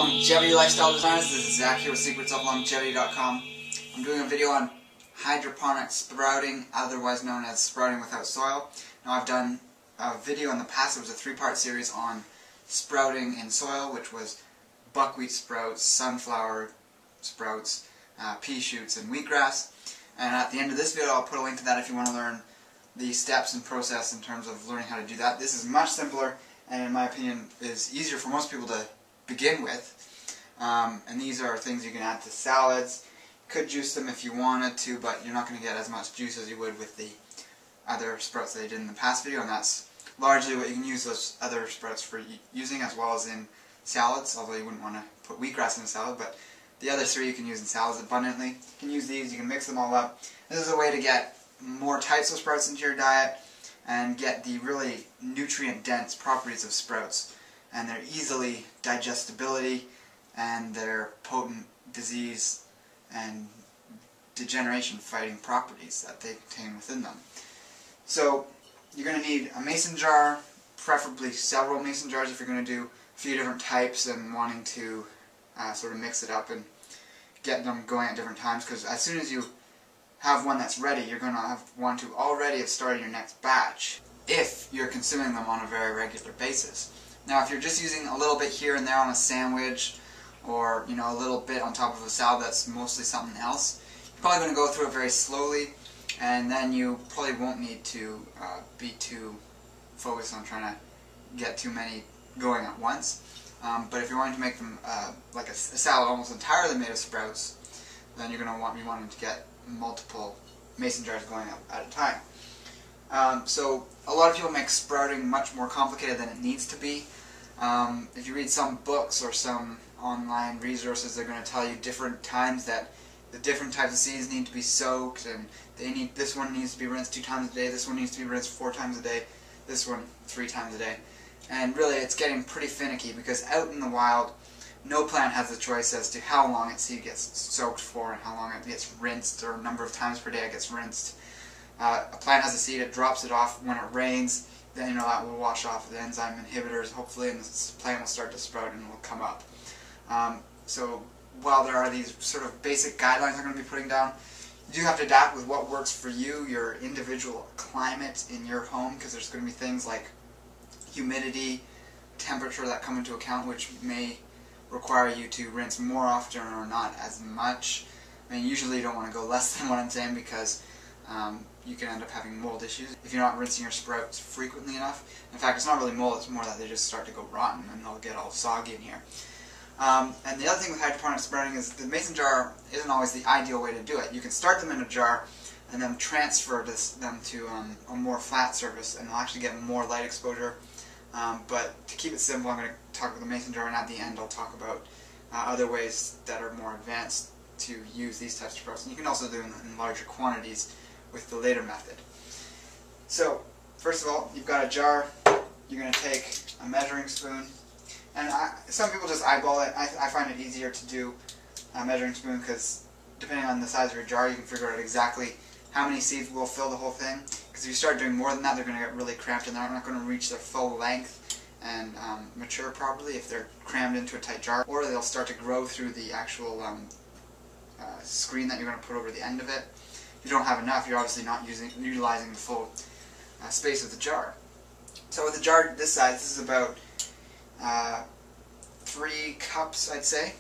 Longevity Lifestyle Designers. This is Zach here with secretsoflongevity.com. I'm doing a video on hydroponic sprouting, otherwise known as sprouting without soil. Now, I've done a video in the past. It was a three-part series on sprouting in soil, which was buckwheat sprouts, sunflower sprouts, pea shoots, and wheatgrass. And at the end of this video, I'll put a link to that if you want to learn the steps and process in terms of learning how to do that. This is much simpler, and in my opinion is easier for most people to begin with. And these are things you can add to salads. You could juice them if you wanted to, but you're not going to get as much juice as you would with the other sprouts that I did in the past video, and that's largely what you can use those other sprouts for using, as well as in salads, although you wouldn't want to put wheatgrass in a salad, but the other three you can use in salads abundantly. You can use these, you can mix them all up. This is a way to get more types of sprouts into your diet and get the really nutrient-dense properties of sprouts, and their easily digestibility and their potent disease and degeneration fighting properties that they contain within them. So you're going to need a mason jar, preferably several mason jars if you're going to do a few different types and wanting to sort of mix it up and get them going at different times, because as soon as you have one that's ready, you're going to want to already have started your next batch if you're consuming them on a very regular basis. Now, if you're just using a little bit here and there on a sandwich, or a little bit on top of a salad that's mostly something else, you're probably going to go through it very slowly, and then you probably won't need to be too focused on trying to get too many going at once. But if you're wanting to make them like a salad almost entirely made of sprouts, then you're going to be wanting to get multiple mason jars going up at a time. So a lot of people make sprouting much more complicated than it needs to be. If you read some books or some online resources, they're going to tell you different times that the different types of seeds need to be soaked, and this one needs to be rinsed 2 times a day, this one needs to be rinsed 4 times a day, this one 3 times a day. And really it's getting pretty finicky, because out in the wild no plant has the choice as to how long its seed gets soaked for and how long it gets rinsed, or a number of times per day it gets rinsed. A plant has a seed, it drops it off when it rains, then that will wash off the enzyme inhibitors hopefully, and the plant will start to sprout and will come up. So while there are these sort of basic guidelines I'm going to be putting down, you do have to adapt with what works for you, your individual climate in your home, because there's going to be things like humidity, temperature that come into account, which may require you to rinse more often or not as much. I mean, usually you don't want to go less than what I'm saying, because you can end up having mold issues if you're not rinsing your sprouts frequently enough. In fact, it's not really mold, it's more that they just start to go rotten and they'll get all soggy in here. And the other thing with hydroponic sprouting is the mason jar isn't always the ideal way to do it. You can start them in a jar and then transfer them to a more flat surface, and they'll actually get more light exposure. But to keep it simple, I'm going to talk about the mason jar, and at the end I'll talk about other ways that are more advanced to use these types of sprouts. And you can also do them in larger quantities with the later method. So first of all, you've got a jar. You're going to take a measuring spoon, and some people just eyeball it. I find it easier to do a measuring spoon, because depending on the size of your jar, you can figure out exactly how many seeds will fill the whole thing. Because if you start doing more than that, they're going to get really cramped, and they're not going to reach their full length and mature properly if they're crammed into a tight jar, or they'll start to grow through the actual screen that you're going to put over the end of it. If you don't have enough, you're obviously not utilizing the full space of the jar. So with a jar this size, this is about 3 cups, I'd say.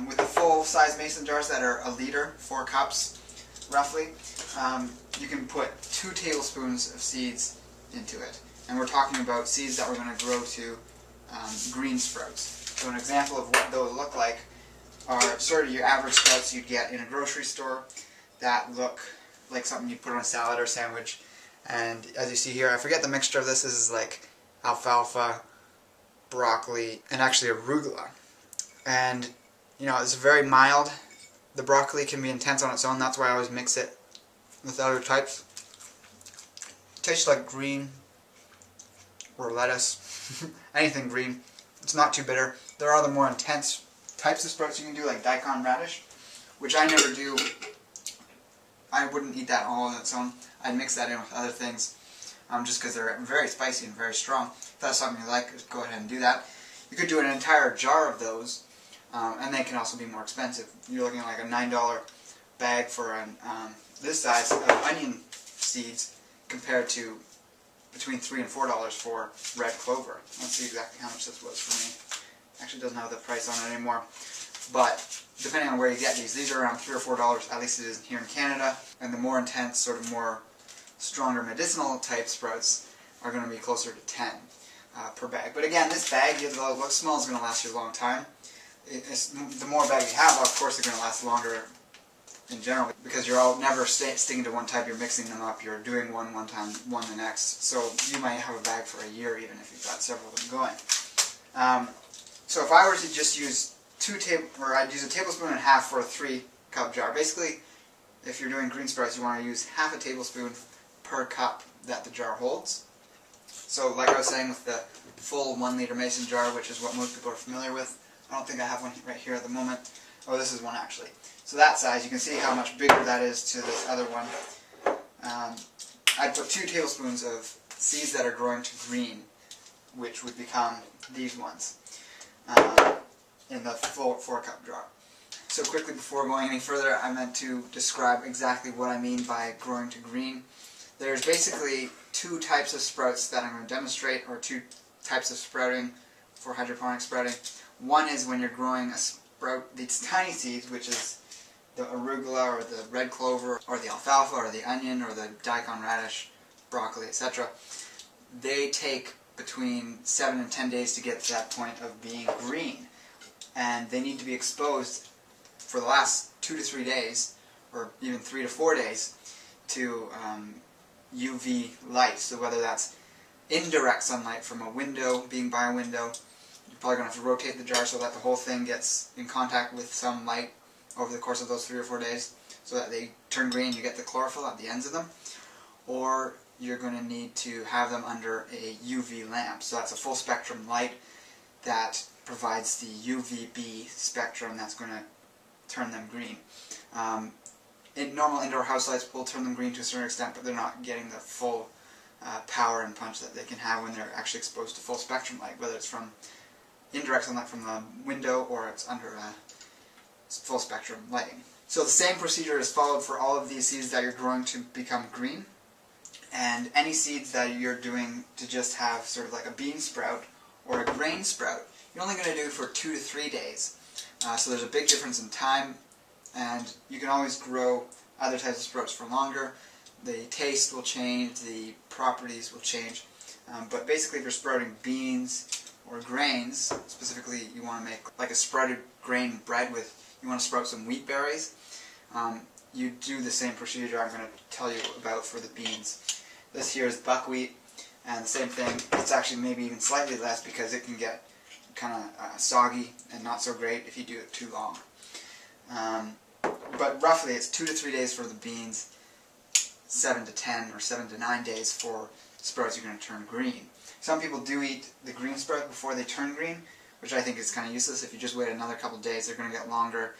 With the full-size mason jars that are 1 liter, 4 cups roughly, you can put 2 tablespoons of seeds into it. And we're talking about seeds that we're going to grow to green sprouts. So an example of what those look like are sort of your average sprouts you'd get in a grocery store that look like something you'd put on a salad or sandwich. And as you see here, I forget the mixture of this. This is like alfalfa, broccoli, and actually arugula. And it's very mild. The broccoli can be intense on its own. That's why I always mix it with other types. It tastes like green or lettuce, anything green. It's not too bitter. There are other more intense types of sprouts you can do, like daikon radish, which I never do. I wouldn't eat that all on its own. I'd mix that in with other things, just because they're very spicy and very strong. If that's something you like, go ahead and do that. You could do an entire jar of those and they can also be more expensive. You're looking at like a $9 bag for this size of onion seeds compared to between $3 and $4 for red clover. Let's see exactly how much this was for me. Actually, it doesn't have the price on it anymore. But depending on where you get these are around $3 or $4. At least it is here in Canada. And the more intense, sort of more stronger medicinal type sprouts are going to be closer to 10 per bag. But again, this bag, though it looks small, is going to last you a long time. The more bag you have, of course, they're going to last longer in general, because you're all never sticking to one type. You're mixing them up. You're doing one time, one the next. So you might have a bag for a year even if you've got several of them going. So if I were to just use I'd use a tablespoon and a half for a 3-cup jar. Basically, if you're doing green sprouts, you want to use half a tablespoon per cup that the jar holds. So like I was saying with the full 1-liter mason jar, which is what most people are familiar with. I don't think I have one right here at the moment. Oh, this is one actually. So that size, you can see how much bigger that is to this other one. I'd put 2 tablespoons of seeds that are growing to green, which would become these ones, in the full 4-cup jar. So quickly, before going any further, I meant to describe exactly what I mean by growing to green. There's basically 2 types of sprouts that I'm going to demonstrate, or 2 types of sprouting for hydroponic sprouting. One is when you're growing a sprout, these tiny seeds, which is the arugula or the red clover or the alfalfa or the onion or the daikon radish, broccoli, etc. They take between 7 and 10 days to get to that point of being green, and they need to be exposed for the last 2 to 3 days, or even 3 to 4 days, to UV light. So whether that's indirect sunlight from a window, being by a window, you're probably going to have to rotate the jar so that the whole thing gets in contact with some light over the course of those 3 or 4 days, so that they turn green, you get the chlorophyll at the ends of them. Or you're going to need to have them under a UV lamp. So that's a full spectrum light that provides the UVB spectrum that's going to turn them green. Normal indoor house lights will turn them green to a certain extent, but they're not getting the full power and punch that they can have when they're actually exposed to full spectrum light, whether it's from indirect sunlight from the window or it's under full spectrum lighting. So the same procedure is followed for all of these seeds that you're growing to become green, and any seeds that you're doing to just have sort of like a bean sprout or a grain sprout, you're only going to do for 2 to 3 days. So there's a big difference in time, and you can always grow other types of sprouts for longer. The taste will change, the properties will change, but basically if you're sprouting beans or grains, specifically you want to make like a sprouted grain bread with, you want to sprout some wheat berries, you do the same procedure I'm going to tell you about for the beans. This here is buckwheat, and the same thing. It's actually maybe even slightly less because it can get kind of soggy and not so great if you do it too long. But roughly it's 2 to 3 days for the beans, 7 to 10 or 7 to 9 days for sprouts you're going to turn green. Some people do eat the green sprout before they turn green, which I think is kind of useless. If you just wait another couple days, they're going to get longer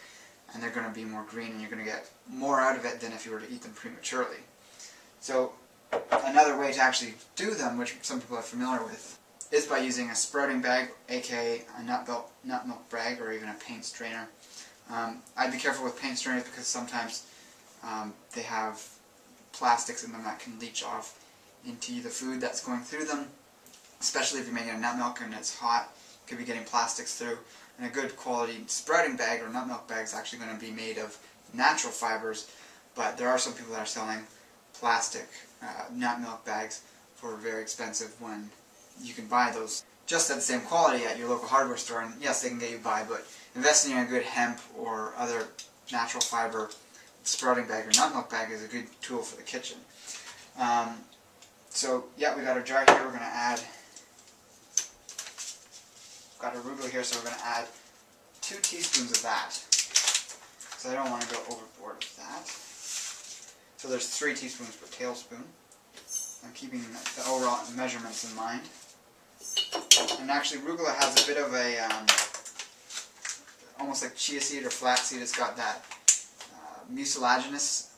and they're going to be more green, and you're going to get more out of it than if you were to eat them prematurely. So another way to actually do them, which some people are familiar with, is by using a sprouting bag, a.k.a. a nut milk bag, or even a paint strainer. I'd be careful with paint strainers because sometimes they have plastics in them that can leach off into the food that's going through them, especially if you're making a nut milk and it's hot. You could be getting plastics through. And a good quality sprouting bag or nut milk bag is actually going to be made of natural fibers, but there are some people that are selling plastic nut milk bags for very expensive when you can buy those just at the same quality at your local hardware store, and yes, they can get you by, but investing in a good hemp or other natural fiber sprouting bag or nut milk bag is a good tool for the kitchen. So yeah, we got our jar here. We're going to add, got arugula here, so we're going to add 2 teaspoons of that. So I don't want to go overboard with that. So there's 3 teaspoons per tablespoon. I'm keeping the overall measurements in mind. And actually, arugula has a bit of a, almost like chia seed or flaxseed. It's got that mucilaginous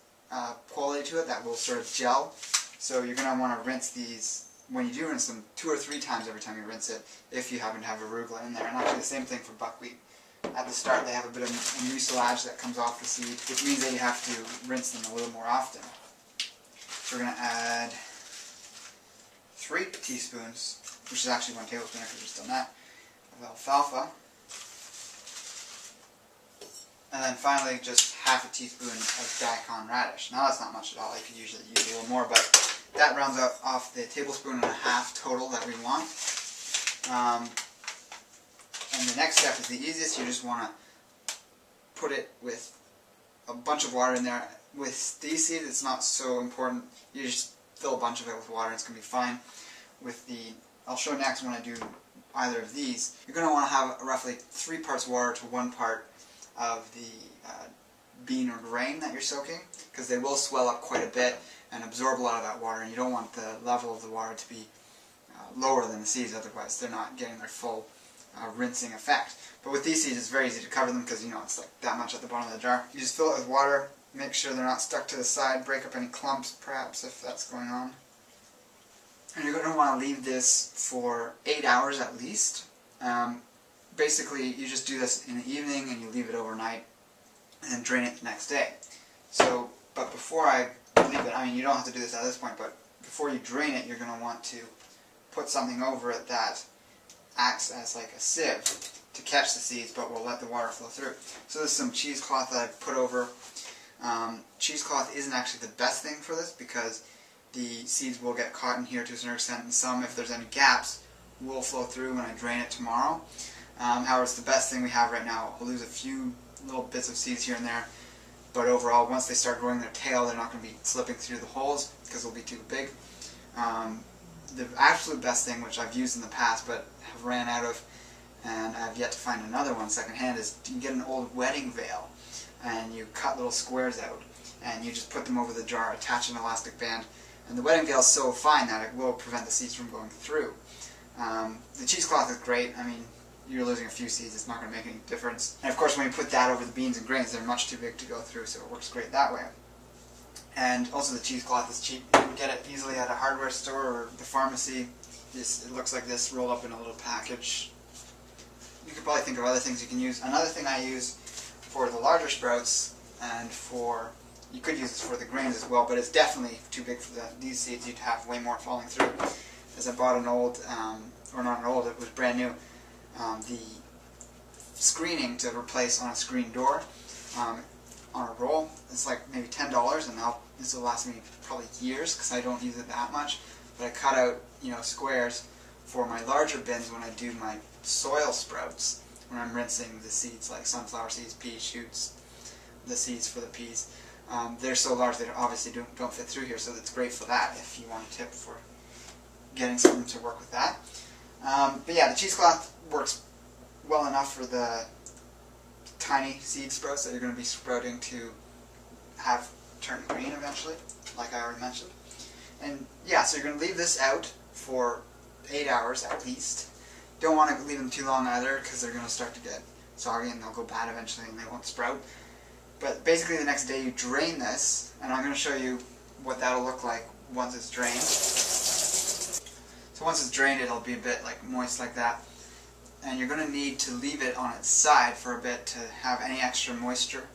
quality to it that will sort of gel. So you're going to want to rinse these, when you do rinse them, 2 or 3 times every time you rinse it, if you happen to have arugula in there. And actually the same thing for buckwheat. at the start they have a bit of mucilage that comes off the seed, which means that you have to rinse them a little more often. So we're going to add 3 teaspoons, which is actually 1 tablespoon, I could have just done that, of alfalfa. And then finally just half a teaspoon of daikon radish. Now that's not much at all, you could usually use a little more, but that rounds out off the tablespoon and a half total that we want. And the next step is the easiest. You just want to put it with a bunch of water in there. With these seeds it's not so important. You just fill a bunch of it with water and it's going to be fine. With the, I'll show next when I do either of these, you're going to want to have roughly 3 parts water to 1 part of the bean or grain that you're soaking, because they will swell up quite a bit and absorb a lot of that water, and you don't want the level of the water to be lower than the seeds, otherwise they're not getting their full rinsing effect. But with these seeds it's very easy to cover them because it's like that much at the bottom of the jar. You just fill it with water, make sure they're not stuck to the side, break up any clumps perhaps if that's going on. And you're going to want to leave this for 8 hours at least. Basically, you just do this in the evening and you leave it overnight and then drain it the next day. So, but before I leave it, I mean you don't have to do this at this point, but before you drain it you're going to want to put something over it that acts as like a sieve to catch the seeds but will let the water flow through. So this is some cheesecloth that I've put over. Cheesecloth isn't actually the best thing for this because the seeds will get caught in here to a certain extent, and some, if there's any gaps, will flow through when I drain it tomorrow. However, it's the best thing we have right now. I'll lose a few little bits of seeds here and there, but overall, once they start growing their tail, they're not going to be slipping through the holes because they'll be too big. The absolute best thing, which I've used in the past but have ran out of, and I've yet to find another one secondhand, is you can get an old wedding veil and you cut little squares out and you just put them over the jar, attach an elastic band, and the wedding veil is so fine that it will prevent the seeds from going through. The cheesecloth is great. I mean, you're losing a few seeds, it's not going to make any difference. And of course when you put that over the beans and grains, they're much too big to go through, so it works great that way. And also the cheesecloth is cheap. You can get it easily at a hardware store or the pharmacy. It looks like this, rolled up in a little package. You could probably think of other things you can use. Another thing I use for the larger sprouts, and you could use this for the grains as well, but it's definitely too big for these seeds. You'd have way more falling through. As I bought an old, or not an old, it was brand new, the screening to replace on a screen door on a roll. It's like maybe $10, and this will last me probably years because I don't use it that much. But I cut out squares for my larger bins when I do my soil sprouts, when I'm rinsing the seeds like sunflower seeds, pea shoots, the seeds for the peas. They're so large they obviously don't fit through here, so it's great for that if you want a tip for getting something to work with that. But yeah, the cheesecloth works well enough for the tiny seed sprouts that you're going to be sprouting to have turn green eventually, like I already mentioned. And yeah, so you're going to leave this out for 8 hours at least. Don't want to leave them too long either because they're going to start to get soggy and they'll go bad eventually and they won't sprout. But basically the next day you drain this, and I'm going to show you what that'll look like once it's drained. So once it's drained, it'll be a bit like moist like that, and you're going to need to leave it on its side for a bit to have any extra moisture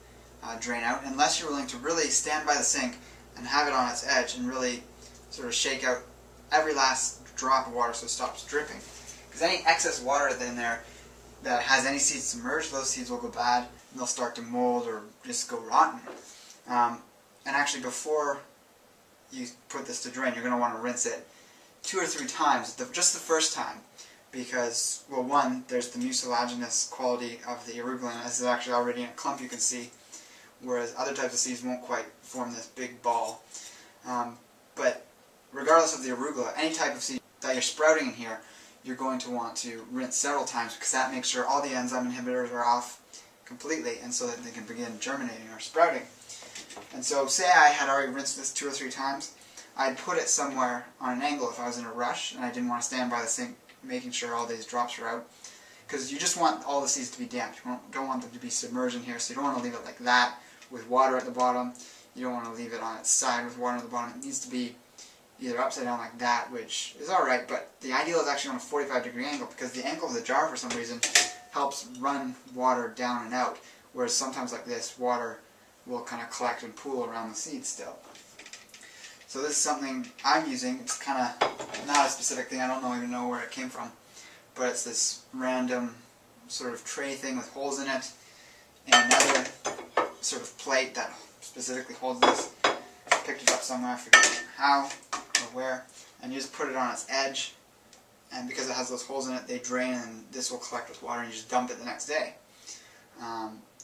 drain out, unless you're willing to really stand by the sink and have it on its edge and really sort of shake out every last drop of water so it stops dripping. Because any excess water in there that has any seeds submerged, those seeds will go bad and they'll start to mold or just go rotten. And actually before you put this to drain, you're going to want to rinse it 2 or 3 times, just the first time, because, well, one, there's the mucilaginous quality of the arugula, and this is actually already in a clump you can see, whereas other types of seeds won't quite form this big ball. But regardless of the arugula, any type of seed that you're sprouting in here, you're going to want to rinse several times because that makes sure all the enzyme inhibitors are off completely, and so that they can begin germinating or sprouting. And so say I had already rinsed this 2 or 3 times, I'd put it somewhere on an angle if I was in a rush and I didn't want to stand by the sink making sure all these drops are out. Because you just want all the seeds to be damp. You don't want them to be submerged in here, so you don't want to leave it like that with water at the bottom. You don't want to leave it on its side with water at the bottom. It needs to be either upside down like that, which is alright, but the ideal is actually on a 45-degree angle, because the angle of the jar for some reason helps run water down and out, whereas sometimes like this, water will kind of collect and pool around the seed still. So this is something I'm using. It's kind of not a specific thing. I don't even know where it came from, but it's this random sort of tray thing with holes in it, and another sort of plate that specifically holds this. I picked it up somewhere, I forget how or where, and you just put it on its edge, and because it has those holes in it, they drain, and this will collect with water, and you just dump it the next day,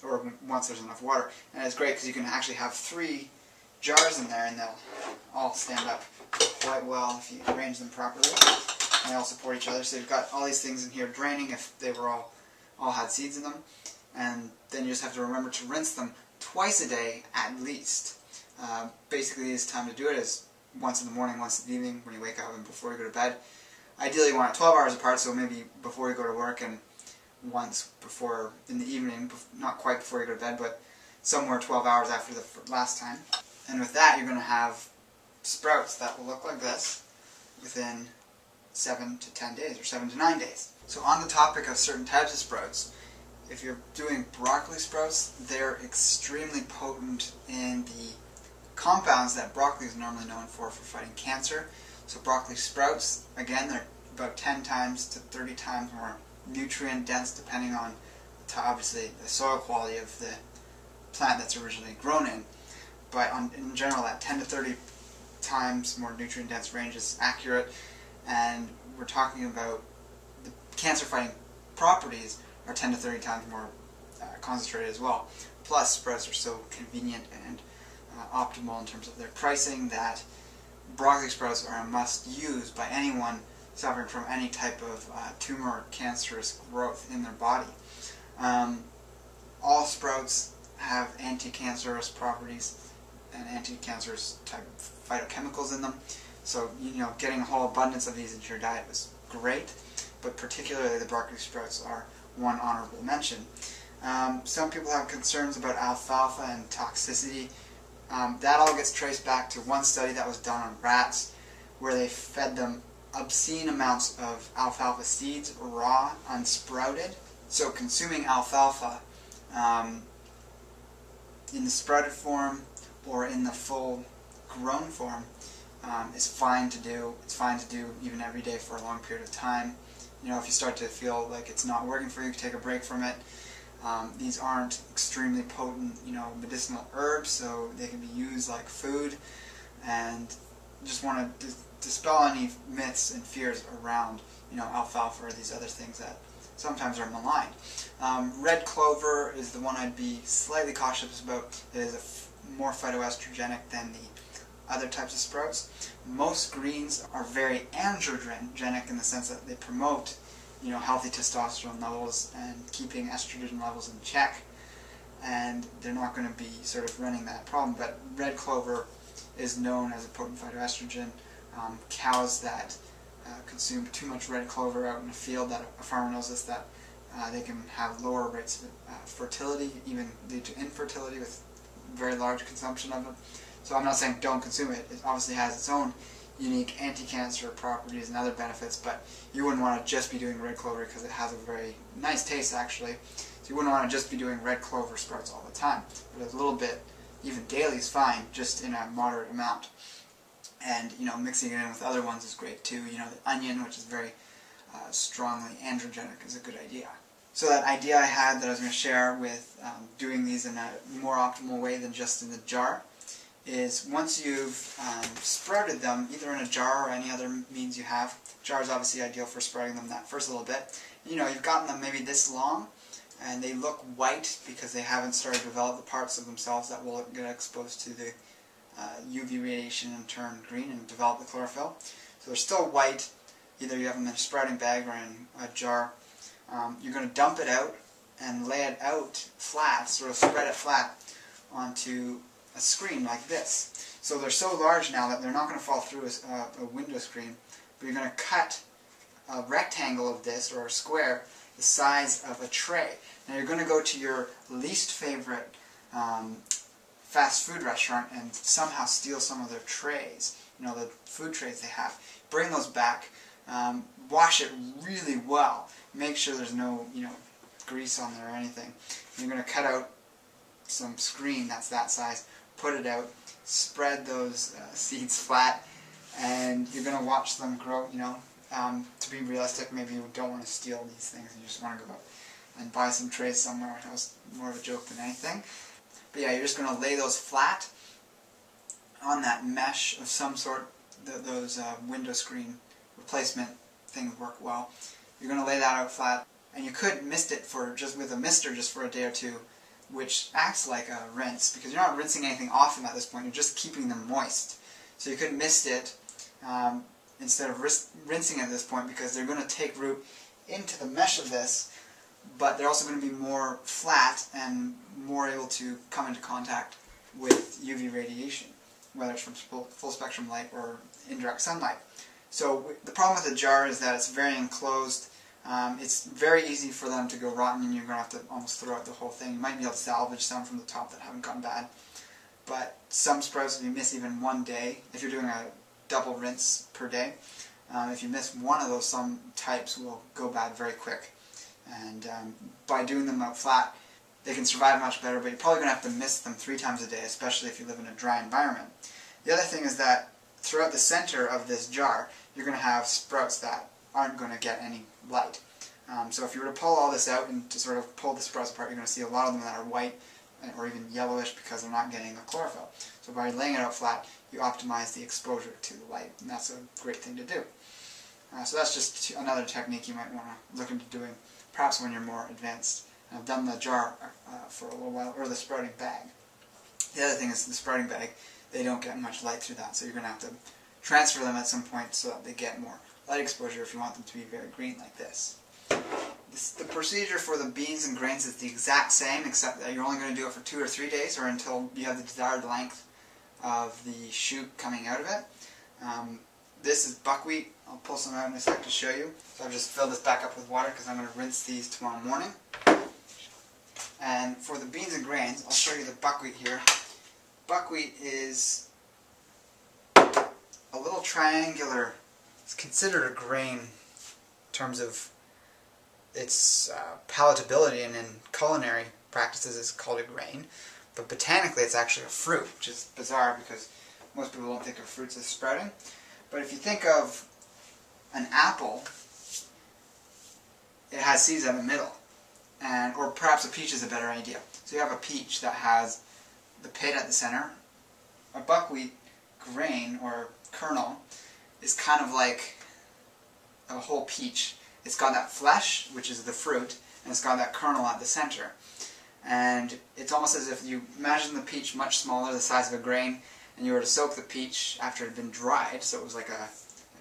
or once there's enough water. And it's great because you can actually have 3 jars in there, and they'll all stand up quite well if you arrange them properly, and they all support each other. So you've got all these things in here draining if they were all had seeds in them, and then you just have to remember to rinse them twice a day at least. Basically, the time to do it is once in the morning, once in the evening when you wake up, and before you go to bed. Ideally, you want it 12 hours apart, so maybe before you go to work and once before in the evening, not quite before you go to bed, but somewhere 12 hours after the last time. And with that, you're going to have sprouts that will look like this within 7 to 10 days, or 7 to 9 days. So on the topic of certain types of sprouts, if you're doing broccoli sprouts, they're extremely potent in the compounds that broccoli is normally known for fighting cancer. So broccoli sprouts, again, they're about 10 times to 30 times more nutrient dense, depending on obviously the soil quality of the plant that's originally grown in. But in general, that 10 to 30 times more nutrient dense range is accurate, and we're talking about the cancer fighting properties are 10 to 30 times more concentrated as well. Plus, sprouts are so convenient and optimal in terms of their pricing that broccoli sprouts are a must-use by anyone suffering from any type of tumor or cancerous growth in their body. All sprouts have anti-cancerous properties and anti-cancerous type of phytochemicals in them. So, getting a whole abundance of these into your diet was great, but particularly the broccoli sprouts are one honorable mention. Some people have concerns about alfalfa and toxicity. That all gets traced back to one study that was done on rats, where they fed them obscene amounts of alfalfa seeds, raw, unsprouted. So consuming alfalfa in the sprouted form or in the full grown form is fine to do. It's fine to do even every day for a long period of time. If you start to feel like it's not working for you, take a break from it. These aren't extremely potent, medicinal herbs, so they can be used like food. And just want to dispel any myths and fears around, alfalfa or these other things that sometimes are maligned. Red clover is the one I'd be slightly cautious about. It is more phytoestrogenic than the other types of sprouts. Most greens are very androgenic in the sense that they promote, healthy testosterone levels and keeping estrogen levels in check, and they're not going to be sort of running that problem. But red clover is known as a potent phytoestrogen. Cows that consume too much red clover out in the field, that a farmer knows this, that they can have lower rates of fertility, even lead to infertility with very large consumption of it. So I'm not saying don't consume it. It obviously has its own unique anti-cancer properties and other benefits, but you wouldn't want to just be doing red clover because it has a very nice taste actually. So you wouldn't want to just be doing red clover sprouts all the time. But a little bit, even daily, is fine, just in a moderate amount. And mixing it in with other ones is great too. The onion, which is very strongly androgenic, is a good idea. So that idea I had that I was going to share with doing these in a more optimal way than just in the jar is once you've sprouted them, either in a jar or any other means you have. Jar is obviously ideal for sprouting them that first little bit. You've gotten them maybe this long, and they look white because they haven't started to develop the parts of themselves that will get exposed to the UV radiation and turn green and develop the chlorophyll. So they're still white. Either you have them in a sprouting bag or in a jar. You're going to dump it out and lay it out flat, sort of spread it flat onto a screen like this. So they're so large now that they're not going to fall through a window screen, but you're going to cut a rectangle of this, or a square, the size of a tray. Now you're going to go to your least favorite fast food restaurant and somehow steal some of their trays, the food trays they have. Bring those back, wash it really well, make sure there's no, grease on there or anything. You're going to cut out some screen that's that size, put it out, spread those seeds flat, and you're going to watch them grow. You know, to be realistic, maybe you don't want to steal these things. You just want to go out and buy some trays somewhere. That was more of a joke than anything. But yeah, you're just going to lay those flat on that mesh of some sort. Those window screen replacement things work well. You're going to lay that out flat, and you could mist it with a mister just for a day or two, which acts like a rinse, because you're not rinsing anything off them at this point, you're just keeping them moist. So you could mist it instead of rinsing at this point, because they're going to take root into the mesh of this, but they're also going to be more flat and more able to come into contact with UV radiation, whether it's from full spectrum light or indirect sunlight. So the problem with the jar is that it's very enclosed. It's very easy for them to go rotten, and you're going to have to almost throw out the whole thing. You might be able to salvage some from the top that haven't gone bad. But some sprouts, if you miss even one day, if you're doing a double rinse per day, if you miss one of those, some types will go bad very quick. And by doing them out flat, they can survive much better, but you're probably going to have to mist them 3 times a day, especially if you live in a dry environment. The other thing is that throughout the center of this jar, you're going to have sprouts that aren't going to get any light. So if you were to pull all this out and to sort of pull the sprouts apart, you're going to see a lot of them that are white or even yellowish because they're not getting the chlorophyll. So by laying it out flat, you optimize the exposure to the light, and that's a great thing to do. So that's just another technique you might want to look into doing, perhaps when you're more advanced. I've done the jar for a little while, or the sprouting bag. The other thing is the sprouting bag, they don't get much light through that, so you're going to have to transfer them at some point so that they get more light exposure if you want them to be very green like this. The procedure for the beans and grains is the exact same, except that you're only going to do it for 2 or 3 days, or until you have the desired length of the shoot coming out of it. This is buckwheat. I'll pull some out in a sec to show you. So I've just filled this back up with water because I'm going to rinse these tomorrow morning. And for the beans and grains, I'll show you the buckwheat here. Buckwheat is a little triangular. It's considered a grain in terms of its palatability, and in culinary practices it's called a grain. But botanically it's actually a fruit, which is bizarre because most people don't think of fruits as sprouting. But if you think of an apple, it has seeds in the middle. Or perhaps a peach is a better idea. So you have a peach that has the pit at the center. A buckwheat grain or kernel is kind of like a whole peach. It's got that flesh, which is the fruit, and it's got that kernel at the center. And it's almost as if you imagine the peach much smaller, the size of a grain, and you were to soak the peach after it had been dried, so it was like a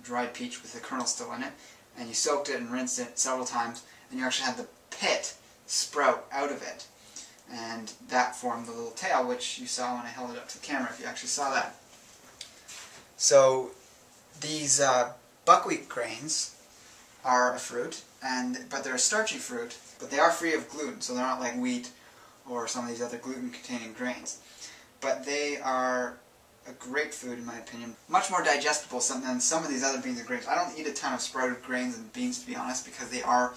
dried peach with the kernel still in it, and you soaked it and rinsed it several times, and you actually had the pit sprout out of it. And that formed the little tail, which you saw when I held it up to the camera, if you actually saw that. So these buckwheat grains are a fruit, but they're a starchy fruit, but they are free of gluten, so they're not like wheat or some of these other gluten-containing grains. But they are a great food, in my opinion. Much more digestible than some of these other beans and grains. I don't eat a ton of sprouted grains and beans, to be honest, because they are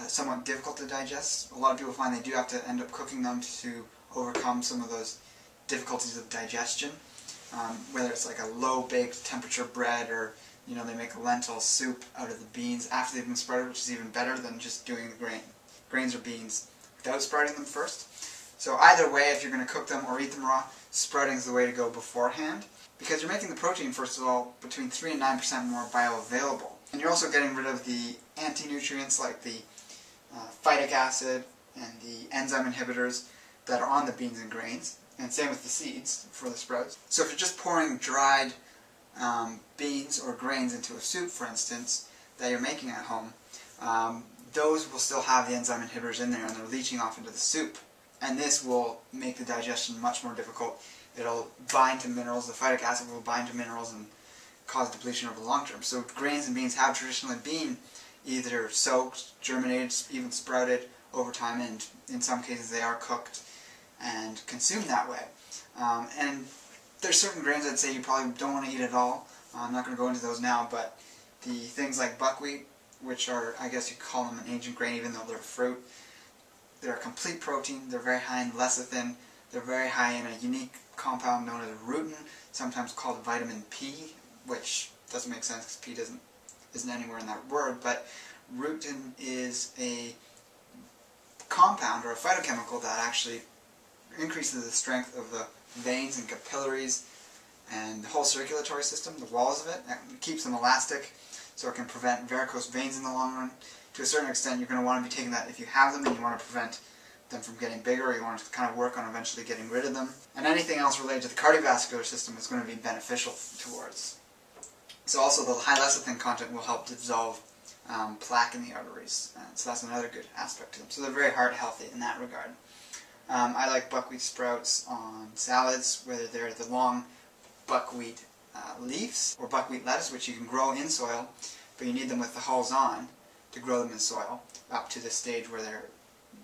somewhat difficult to digest. A lot of people find they do have to end up cooking them to overcome some of those difficulties of digestion. Whether it's like a low-baked temperature bread, or they make a lentil soup out of the beans after they've been sprouted, which is even better than just doing the grains or beans without sprouting them first. So either way, if you're going to cook them or eat them raw, sprouting is the way to go beforehand, because you're making the protein, first of all, between 3 and 9% more bioavailable. And you're also getting rid of the anti-nutrients like the phytic acid and the enzyme inhibitors that are on the beans and grains, and same with the seeds for the sprouts. So if you're just pouring dried beans or grains into a soup, for instance, that you're making at home, those will still have the enzyme inhibitors in there, and they're leaching off into the soup. And this will make the digestion much more difficult. It'll bind to minerals, the phytic acid will bind to minerals and cause depletion over the long term. So grains and beans have traditionally been either soaked, germinated, even sprouted over time, and in some cases they are cooked and consumed that way. And there's certain grains I'd say you probably don't want to eat at all. I'm not going to go into those now, but the things like buckwheat, which are, I guess you call them an ancient grain even though they're fruit, They're a complete protein. They're very high in lecithin. They're very high in a unique compound known as rutin, sometimes called vitamin P, which doesn't make sense because P isn't anywhere in that word, but rutin is a compound or a phytochemical that actually increases the strength of the veins and capillaries and the whole circulatory system, the walls of it. It keeps them elastic so it can prevent varicose veins in the long run. To a certain extent, you're going to want to be taking that if you have them and you want to prevent them from getting bigger, or you want to kind of work on eventually getting rid of them. And anything else related to the cardiovascular system is going to be beneficial towards. So also the high lecithin content will help dissolve plaque in the arteries. So that's another good aspect to them. So they're very heart healthy in that regard. I like buckwheat sprouts on salads, whether they're the long buckwheat leaves or buckwheat lettuce, which you can grow in soil, but you need them with the hulls on to grow them in soil up to the stage where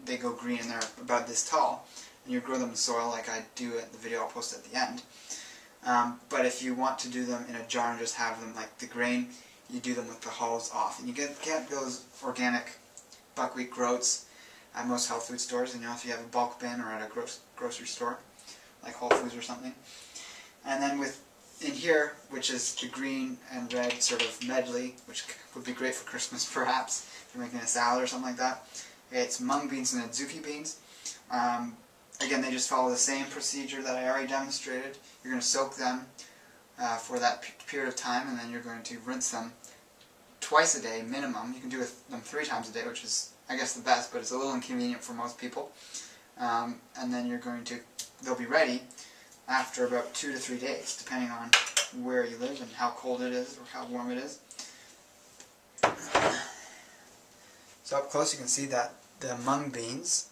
they go green and they're about this tall. And you grow them in soil like I do at the video I'll post at the end. But if you want to do them in a jar and just have them like the grain, you do them with the hulls off. And you get those organic buckwheat groats at most health food stores, and if you have a bulk bin or at a grocery store, like Whole Foods or something. And then in here, which is the green and red sort of medley, which would be great for Christmas perhaps, if you're making a salad or something like that. It's mung beans and adzuki beans. Again, they just follow the same procedure that I already demonstrated. You're going to soak them for that period of time, and then you're going to rinse them twice a day minimum. You can do them 3 times a day, which is, I guess, the best, but it's a little inconvenient for most people. And then they'll be ready after about 2 to 3 days, depending on where you live and how cold it is or how warm it is. So up close you can see that the mung beans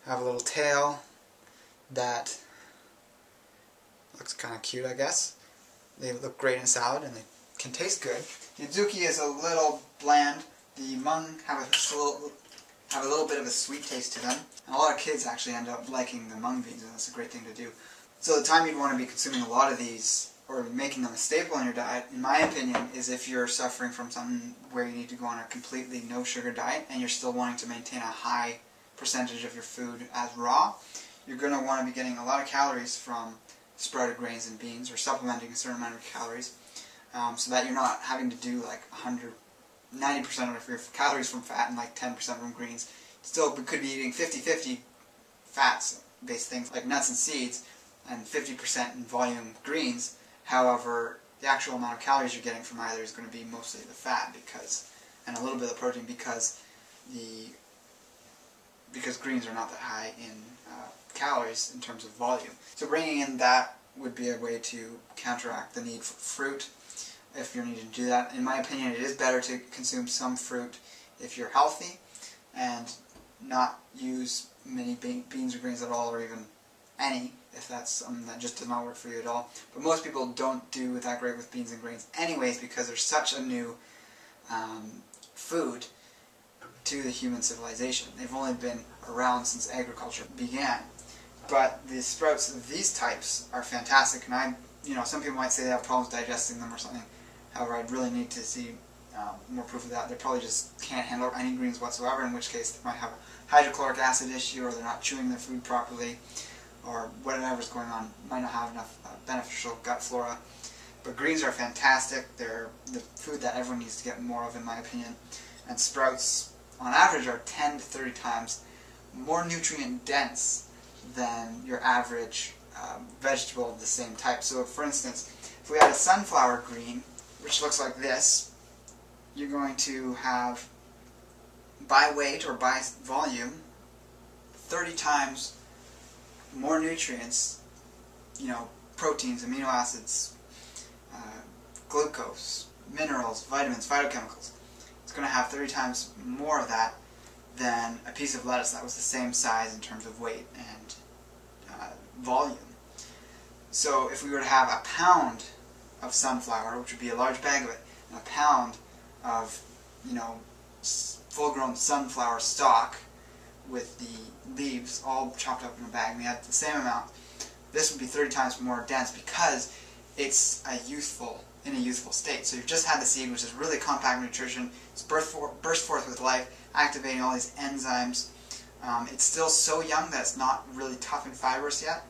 have a little tail that looks kind of cute, I guess. They look great in salad and they can taste good. The adzuki is a little bland. The mung have a little bit of a sweet taste to them. And a lot of kids actually end up liking the mung beans, and that's a great thing to do. So the time you'd want to be consuming a lot of these, or making them a staple in your diet, in my opinion, is if you're suffering from something where you need to go on a completely no-sugar diet and you're still wanting to maintain a high percentage of your food as raw. You're going to want to be getting a lot of calories from sprouted grains and beans, or supplementing a certain amount of calories, so that you're not having to do like 90% of your calories from fat and like 10% from greens. Still could be eating 50-50 fats-based things like nuts and seeds, and 50% in volume greens. However, the actual amount of calories you're getting from either is going to be mostly the fat and a little bit of protein because greens are not that high in calories in terms of volume. So bringing in that would be a way to counteract the need for fruit if you're needing to do that. In my opinion, it is better to consume some fruit if you're healthy and not use many beans or grains at all, or even any, if that's something that just does not work for you at all. But most people don't do that great with beans and grains anyways, because they're such a new food to the human civilization. They've only been around since agriculture began. But the sprouts of these types are fantastic, and some people might say they have problems digesting them or something. However, I'd really need to see more proof of that. They probably just can't handle any greens whatsoever, in which case they might have a hydrochloric acid issue, or they're not chewing their food properly, or whatever's going on, might not have enough beneficial gut flora. But greens are fantastic. They're the food that everyone needs to get more of, in my opinion. And sprouts, on average, are 10 to 30 times more nutrient dense than your average vegetable of the same type. So, for instance, if we had a sunflower green, which looks like this, you're going to have, by weight or by volume, 30 times more nutrients, proteins, amino acids, glucose, minerals, vitamins, phytochemicals. It's going to have 30 times more of that than a piece of lettuce that was the same size in terms of weight and volume. So if we were to have a pound of sunflower, which would be a large bag of it, and a pound of, full-grown sunflower stalk with the leaves all chopped up in a bag, and we had the same amount, this would be 30 times more dense because it's in a youthful state. So you've just had the seed, which is really compact nutrition. It's burst forth with life, activating all these enzymes It's still so young that it's not really tough and fibrous yet,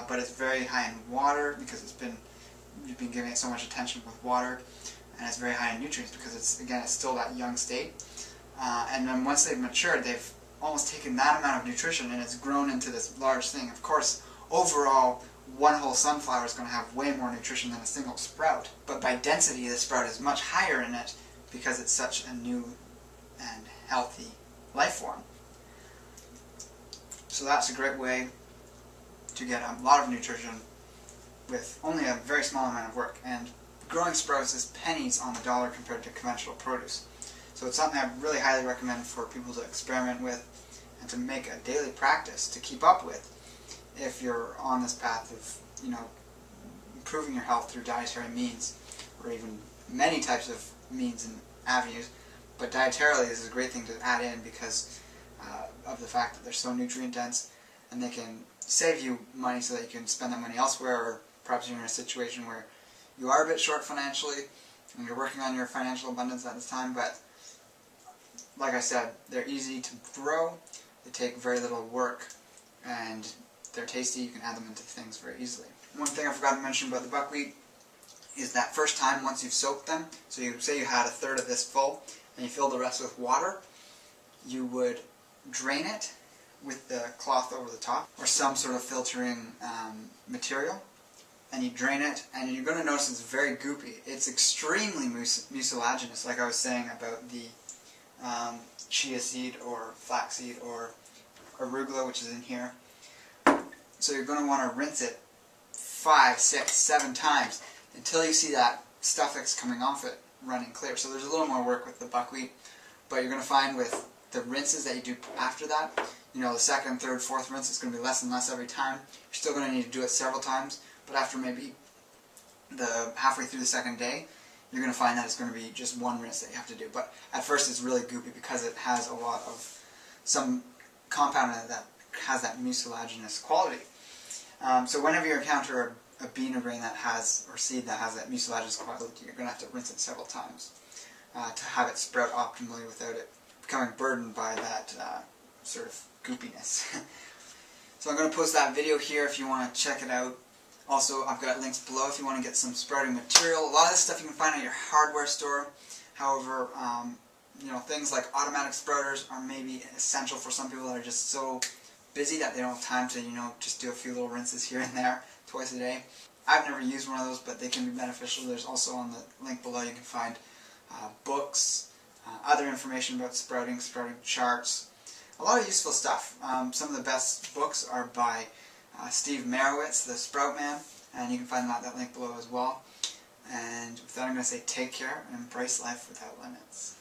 but it's very high in water because you've been giving it so much attention with water, and it's very high in nutrients because it's still that young state. And then once they've matured, they've almost taken that amount of nutrition and it's grown into this large thing. Of course, overall, one whole sunflower is going to have way more nutrition than a single sprout. But by density, the sprout is much higher in it because it's such a new and healthy life form. So that's a great way to get a lot of nutrition with only a very small amount of work. And growing sprouts is pennies on the dollar compared to conventional produce. So it's something I really highly recommend for people to experiment with and to make a daily practice to keep up with if you're on this path of, improving your health through dietary means, or even many types of means and avenues. But dietarily, this is a great thing to add in because of the fact that they're so nutrient dense, and they can save you money so that you can spend that money elsewhere, or perhaps you're in a situation where you are a bit short financially and you're working on your financial abundance at this time. But like I said, they're easy to grow, they take very little work, and they're tasty. You can add them into things very easily. One thing I forgot to mention about the buckwheat is that first time, once you've soaked them, so you say you had a third of this full and you fill the rest with water, you would drain it with the cloth over the top or some sort of filtering material, and you drain it, and you're going to notice it's very goopy. It's extremely mucilaginous, like I was saying about the chia seed or flaxseed or arugula, which is in here. So you're going to want to rinse it 5, 6, 7 times until you see that stuff that's coming off it running clear. So there's a little more work with the buckwheat, but you're going to find with the rinses that you do after that, the second, third, fourth rinse, it's going to be less and less every time. You're still going to need to do it several times, but after maybe the halfway through the second day, you're going to find that it's going to be just one rinse that you have to do. But at first it's really goopy because it has a lot of some compound in it that has that mucilaginous quality. So whenever you encounter a bean or grain that has, or seed that has that mucilaginous quality, you're going to have to rinse it several times to have it sprout optimally without it becoming burdened by that sort of goopiness. So I'm going to post that video here if you want to check it out. Also, I've got links below if you want to get some sprouting material. A lot of this stuff you can find at your hardware store. However, things like automatic sprouters are maybe essential for some people that are just so busy that they don't have time to, just do a few little rinses here and there twice a day. I've never used one of those, but they can be beneficial. There's also on the link below you can find books, other information about sprouting charts, a lot of useful stuff. Some of the best books are by Steve Merowitz, the Sprout Man, and you can find them at that link below as well. And with that, I'm going to say take care and embrace life without limits.